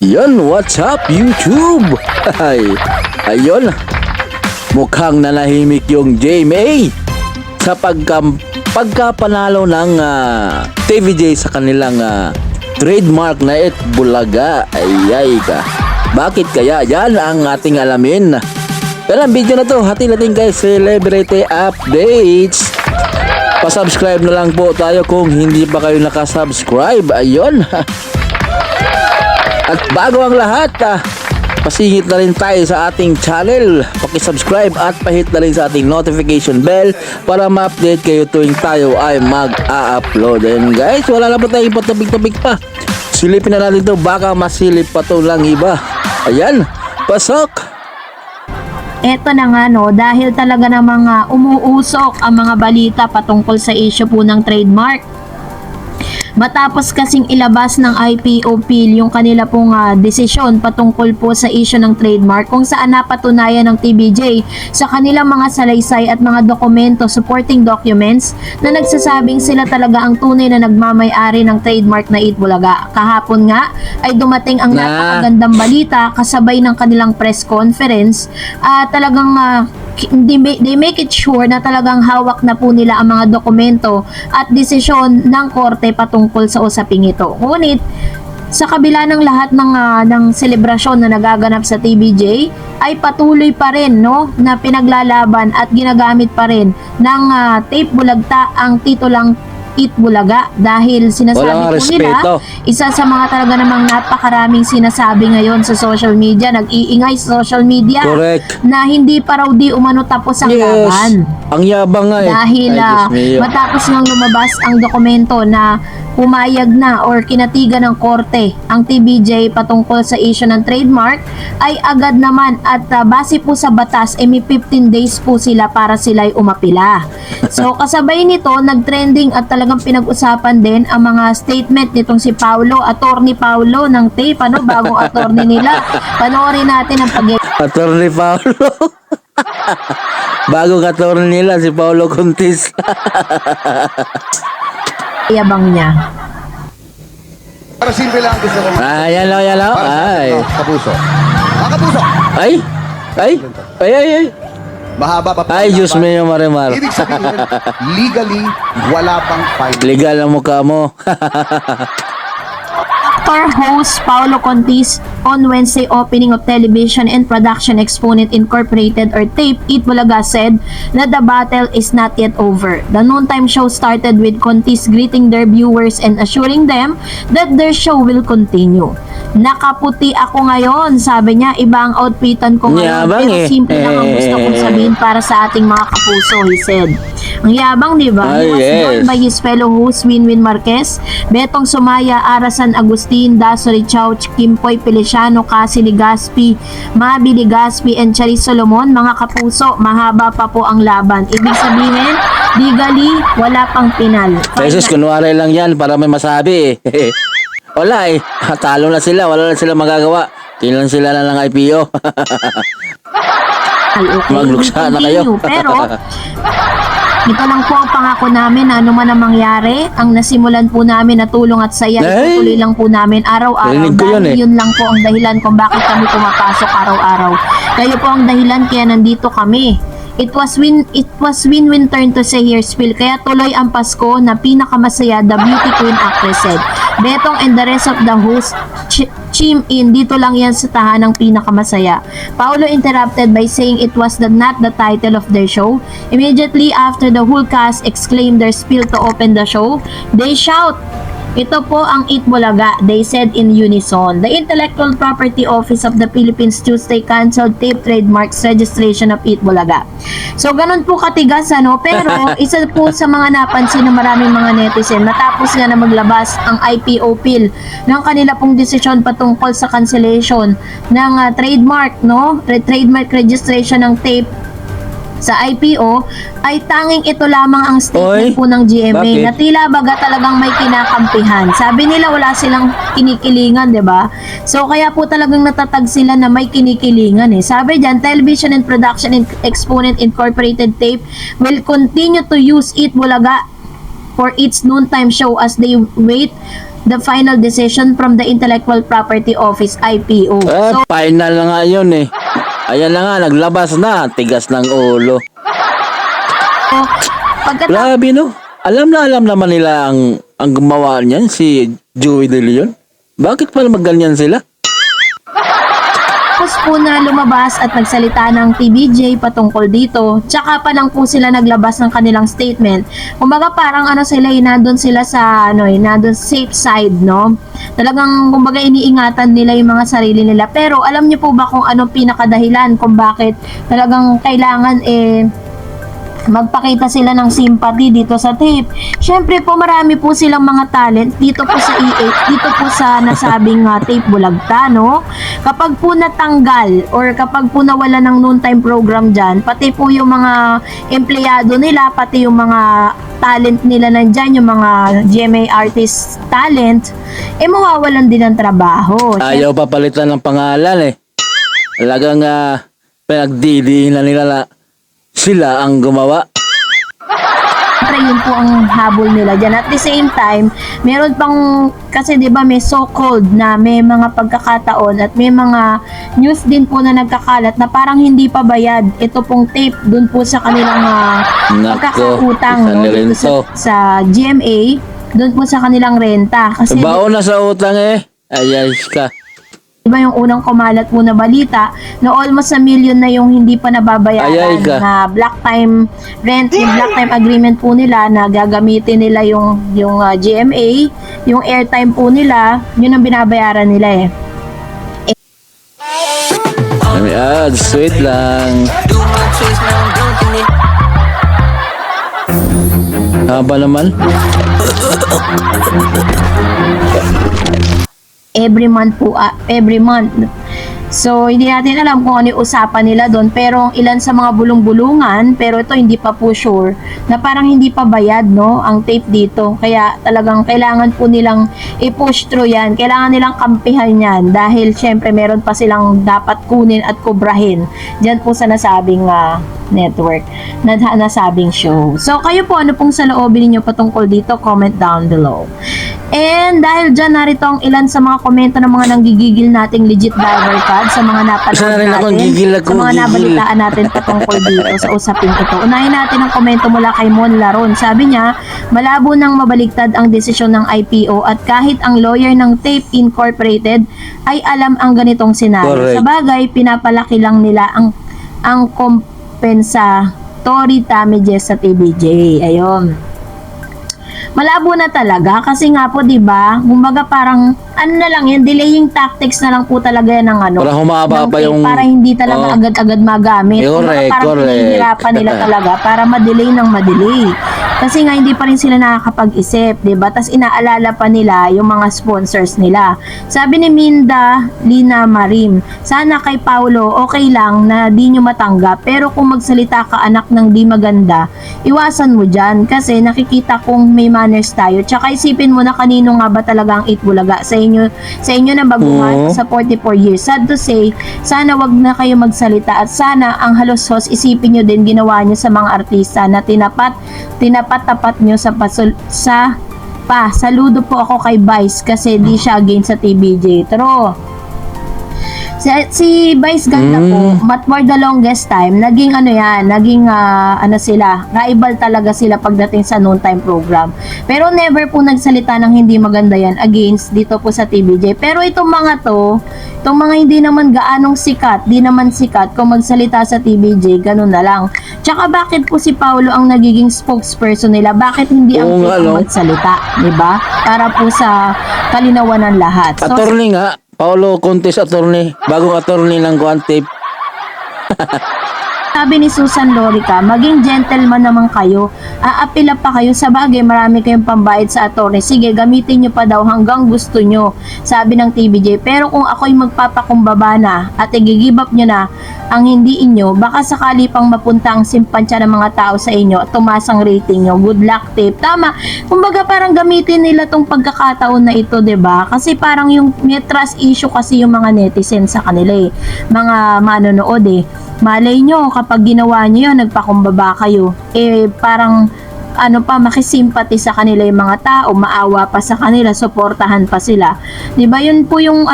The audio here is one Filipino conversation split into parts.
Yan, what's up YouTube? Ay, ayun, mukhang nanahimik yung JMA sa pagkapanalo ng TVJ sa kanilang trademark na Itbulaga. Ay ka. Bakit kaya? Yan ang ating alamin. Pero ang video na to, hati natin guys, celebrity updates. Pa-subscribe na lang po tayo kung hindi pa kayo nakasubscribe. Ayun. At bago ang lahat, pasingit na rin tayo sa ating channel. Paki-subscribe at pahit na rin sa ating notification bell para ma-update kayo tuwing tayo ay mag-a-upload. And guys, wala na po tayong patubig-tubig pa. Silipin na natin to, baka masilip pa to lang iba. Ayan, pasok! Eto na nga no, dahil talaga namang umuusok ang mga balita patungkol sa issue po ng trademark. Matapos kasing ilabas ng IPOPIL yung kanila pong desisyon patungkol po sa issue ng trademark kung saan napatunayan ng TVJ sa kanilang mga salaysay at mga dokumento, supporting documents na nagsasabing sila talaga ang tunay na nagmamay-ari ng trademark na Itbulaga. Kahapon nga ay dumating ang napakagandang balita kasabay ng kanilang press conference. Talagang they make it sure na talagang hawak na po nila ang mga dokumento at desisyon ng korte patungkol sa usaping ito. Ngunit sa kabila ng lahat ng selebrasyon na nagaganap sa TVJ ay patuloy pa rin na pinaglalaban at ginagamit pa rin ng tape bulagta ang titulang Itbulaga dahil sinasabi po nila, isa sa mga talaga namang napakaraming sinasabi ngayon sa social media, nag-iingay sa social media. Correct. Na hindi pa raw di umano tapos ang laban. Ang yabang nga Dahil matapos nang lumabas ang dokumento na pumayag na or kinatigan ng korte ang TVJ patungkol sa issue ng trademark, ay agad naman at base po sa batas may 15 days po sila para sila'y umapila. So kasabay nito, nag-trending at talagang pinag-usapan din ang mga statement nitong si Paulo, Attorney Paulo ng tape, bagong attorney nila. Panoorin natin ang Attorney Paulo. Bagong attorney nila si Paulo Contis. yabang niya. Para simple lang gusto ko. Yan lang. Ay. Kapuso. Kapuso. Ay. Mahaba pa. Ay, Diyos mio, Marimar. Ibig sabihin, legally, wala pang fine. Legal ang mukha mo. Actor host Paulo Contis on Wednesday opening of Television and Production Exponent Incorporated or TAPE Itbulaga said that the battle is not yet over. The noontime show started with Contis greeting their viewers and assuring them that their show will continue. Nakaputi ako ngayon, sabi niya, iba ang outfitan ko ngayon, pero simple lang ang gusto kong sabihin para sa ating mga kapuso, he said. Ang yabang, di ba? He was joined by his fellow host Winwin Marquez, Betong Sumaya, Arasan Agustin, Daso Richao, Kimpoy Feliciano, Cassie Ligaspi, Mabi Ligaspi, and Charis Solomon. Mga kapuso, mahaba pa po ang laban. Ibig sabihin, legally, wala pang pinal. Jesus, kunwari lang yan para may masabi Wala talo na sila, wala na sila magagawa. Kailan sila na ng IPO. Okay, magluksa na kayo. Pero ito lang po ang pangako namin na ano man ang mangyari, ang nasimulan po namin na tulong at saya, itutuloy lang po namin araw-araw. Dahil yun lang po ang dahilan kung bakit kami pumapasok araw-araw. Kayo po ang dahilan kaya nandito kami. It was win-win turn to say here's Phil. Kaya tuloy ang Pasko na pinakamasaya, the beauty queen actress said. Betong and the rest of the hosts chime in, dito lang yan sa tahanang pinakamasaya. Paulo interrupted by saying it was not the title of their show. Immediately after the whole cast exclaimed their spiel to open the show, they shout, ito po ang Itbulaga, they said in unison. The Intellectual Property Office of the Philippines Tuesday canceled tape trademarks registration of Itbulaga. So ganun po katigas pero isa po sa mga napansin ng maraming mga netizen matapos nga na maglabas ang IPOPIL ng kanila pong desisyon patungkol sa cancellation ng trademark trademark registration ng tape sa IPO, ay tanging ito lamang ang statement po ng GMA na tila baga talagang may kinakampihan. Sabi nila wala silang kinikilingan, di ba? So kaya po talagang natatag sila na may kinikilingan Sabi diyan, Television and Production Exponent Incorporated Tape will continue to use Itbulaga for its noontime show as they wait the final decision from the Intellectual Property Office, IPO. So, Final na nga yun eh. Ayan na nga, naglabas na. Tigas ng ulo. pagkatapos Grabe no. Alam naman nila ang gumawa niyan, si Joey De Leon. Bakit pala magganyan sila? po na lumabas at nagsalita ng TVJ patungkol dito, tsaka pa lang po sila naglabas ng kanilang statement. Kumbaga parang sila, nandun sila sa nandun safe side, no? Talagang kumbaga iniingatan nila yung mga sarili nila. Pero alam niyo po ba kung anong pinakadahilan kung bakit talagang kailangan magpakita sila ng sympathy dito sa tape? Syempre po marami po silang mga talent dito po sa dito po sa nasabing tape bulagta, no? Kapag po natanggal or kapag po nawala ng noontime program dyan, pati po yung mga empleyado nila, pati yung mga talent nila nandyan, yung mga GMA artist talent, mawawalan din ng trabaho. Ayaw papalitan ng pangalan eh. Talagang pinagdidiin na nila na sila ang gumawa. Siyempre yun po ang habol nila dyan. At the same time, meron pang, kasi diba may so-called na may mga pagkakataon at may mga news din po na nagkakalat na parang hindi pa bayad ito pong tape dun po sa kanilang pagkakautang, no? Dito sa GMA, dun po sa kanilang renta. Kasi baon na sa utang eh. Ayos ka. diba yung unang kumalat po na balita na almost 1 million na yung hindi pa nababayaran na black time rent, yung black time agreement po nila na gagamitin nila yung GMA, yung airtime po nila, yun ang binabayaran nila Sweet lang. Haba naman. Every month po, every month. So, hindi natin alam kung ano yung usapan nila doon, pero ilan sa mga bulong-bulungan, pero ito hindi pa po sure, na parang hindi pa bayad, no, ang tape dito. Kaya talagang kailangan po nilang i-push through yan. Kailangan nilang kampihan yan dahil syempre meron pa silang dapat kunin at kubrahin dyan po sa nasabing network, na nasabing show. So, kayo po, ano pong saloobin ninyo patungkol dito? Comment down below. And dahil dyan, narito ang ilan sa mga komento ng mga nanggigigil nating legit diver card sa mga napanood natin, sa mga nabalitaan natin patungkol dito sa usapin ito. Unahin natin ang komento mula kay Mon Laron. Sabi niya, malabo nang mabaligtad ang desisyon ng IPO at kahit ang lawyer ng Tape Incorporated ay alam ang ganitong senaryo. Sa bagay, pinapalaki lang nila ang compensatory damages sa TVJ. Ayun. Malabo na talaga kasi nga po 'di ba? Kumbaga parang na lang yan, delaying tactics na lang po talaga yan ng para humaba pa yung para hindi talaga agad-agad magamit. Correct, parang pinihirapan nila talaga para ma-delay ng ma-delay. Kasi nga hindi pa rin sila nakakapag-isip, 'di ba? Tas inaalala pa nila yung mga sponsors nila. Sabi ni Minda Lina Marim, sana kay Paulo okay lang na di nyo matanggap, pero kung magsalita ka anak ng di maganda, iwasan mo dyan kasi nakikita kong may manners tayo. Tsaka isipin mo na kanino nga ba talaga ang Itbulaga sa inyo na baguhan sa 44 years. Sad to say, sana wag na kayo magsalita at sana ang halos-hos isipin nyo din ginawa nyo sa mga artista na tinapat-tapat nyo saludo po ako kay Vice kasi di siya against sa TVJ. Pero si Vice ganda po, but for the longest time, naging sila, rival talaga sila pagdating sa noontime program. Pero never po nagsalita ng hindi maganda yan against dito po sa TVJ. Pero itong mga hindi naman gaanong sikat, di naman sikat kung magsalita sa TVJ, ganun na lang. Tsaka bakit po si Paulo ang nagiging spokesperson nila? Bakit hindi ang magsalita, di ba? Para po sa kalinawan ng lahat. So, attorney nga. Paulo Contes attorney, bagong attorney ng Quantip. sabi ni Susan Lorica, maging gentleman naman kayo, aapila pa kayo, sa bagay marami kayong pambayad sa attorney, sige gamitin nyo pa daw hanggang gusto nyo, sabi ng TVJ. Pero kung ako'y magpapakumbaba na at i-give up nyo na ang hindi inyo, baka sakali pang mapunta ang simpansya ng mga tao sa inyo at tumaas ang rating nyo. Good luck, Tape. Tama. Kumbaga parang gamitin nila tong pagkakataon na ito, 'di ba? Kasi parang yung may trust issue kasi yung mga netizens sa kanila mga manonood Malay nyo, kapag ginawa nyo yun, nagpakumbaba kayo, parang makisimpati sa kanila yung mga tao, maawa pa sa kanila, suportahan pa sila. 'Di ba? Yun po yung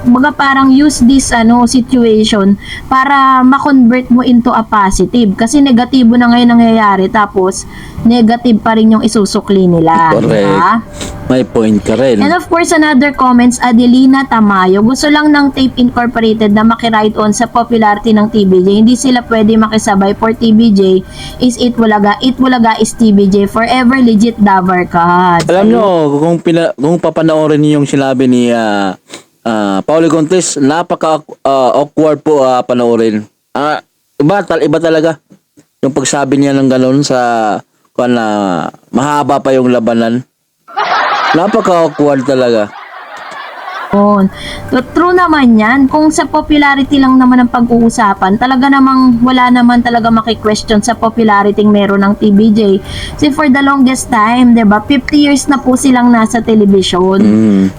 baga parang use this situation para ma-convert mo into a positive, kasi negatibo na ngayon nangyayari tapos negative pa rin yung isusukli nila. Correct. Diba? May point ka rin. And of course, another comments, Adelina Tamayo. Gusto lang ng Tape Incorporated na makiride on sa popularity ng TBJ. Hindi sila pwede makisabay for TBJ is Itbulaga. Itbulaga is TBJ. Forever legit Davar Cards. Alam nyo, kung papanoorin niyo yung sinabi ni Pauli Contes, napaka-awkward po panoorin. Iba talaga. Yung pagsabi niya ng gano'n sa mahaba pa yung labanan. Napaka-awkward talaga. True naman yan. Kung sa popularity lang naman ang pag-uusapan, talaga namang wala naman talaga maki-question sa popularity meron ng TBJ. Kasi for the longest time, 'di ba? 50 years na po silang nasa television.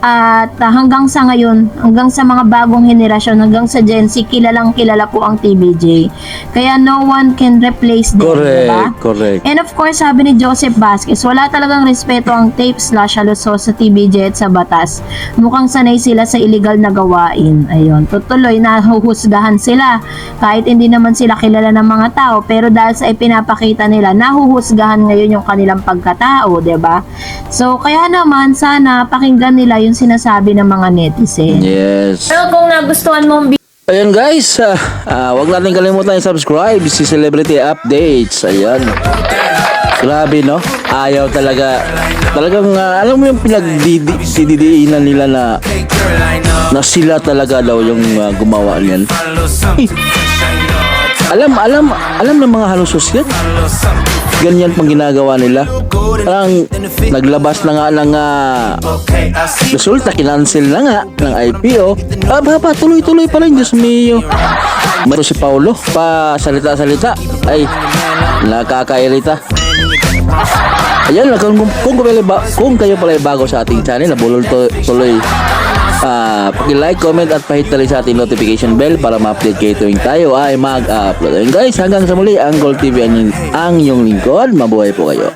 At hanggang sa ngayon, hanggang sa mga bagong henerasyon, hanggang sa Gen Z, kilalang kilala po ang TBJ. Kaya no one can replace them, diba? Correct. And of course, sabi ni Joseph Vasquez, wala talagang respeto ang tape/aluso sa TBJ at sa batas. Mukhang sanay sila sa illegal na gawain. Ayun, tutuloy nahuhusgahan sila kahit hindi naman sila kilala ng mga tao, pero dahil sa ipinapakita nila, nahuhusgahan ngayon yung kanilang pagkatao, 'di ba? So kaya naman sana pakinggan nila yung sinasabi ng mga netizen. Yes. Pero kung nagustuhan mong Ayun guys, wag natin kalimutan i-subscribe si Celebrity Updates. Ayan. Grabe no? Ayaw talaga. Talagang alam mo yung pinagdidiinan nila na sila talaga daw yung gumawa niyan. Alam ng mga halusos yan. Ganyan pang ginagawa nila. Parang naglabas na nga ng resulta, kinancel na nga ng IPO. Tuloy-tuloy pa rin, Diyos mio. Pero si Paulo, pa salita-salita, ay nakakairita. Ayan, kung kayo pala bago sa ating channel, nabulol tuloy. Paki-like, comment at pahit na rin sa ating notification bell para ma-update kayo tuwing tayo ay mag-upload. Ayun guys, hanggang sa muli, ang Gold TV ang iyong lingkod. Mabuhay po kayo.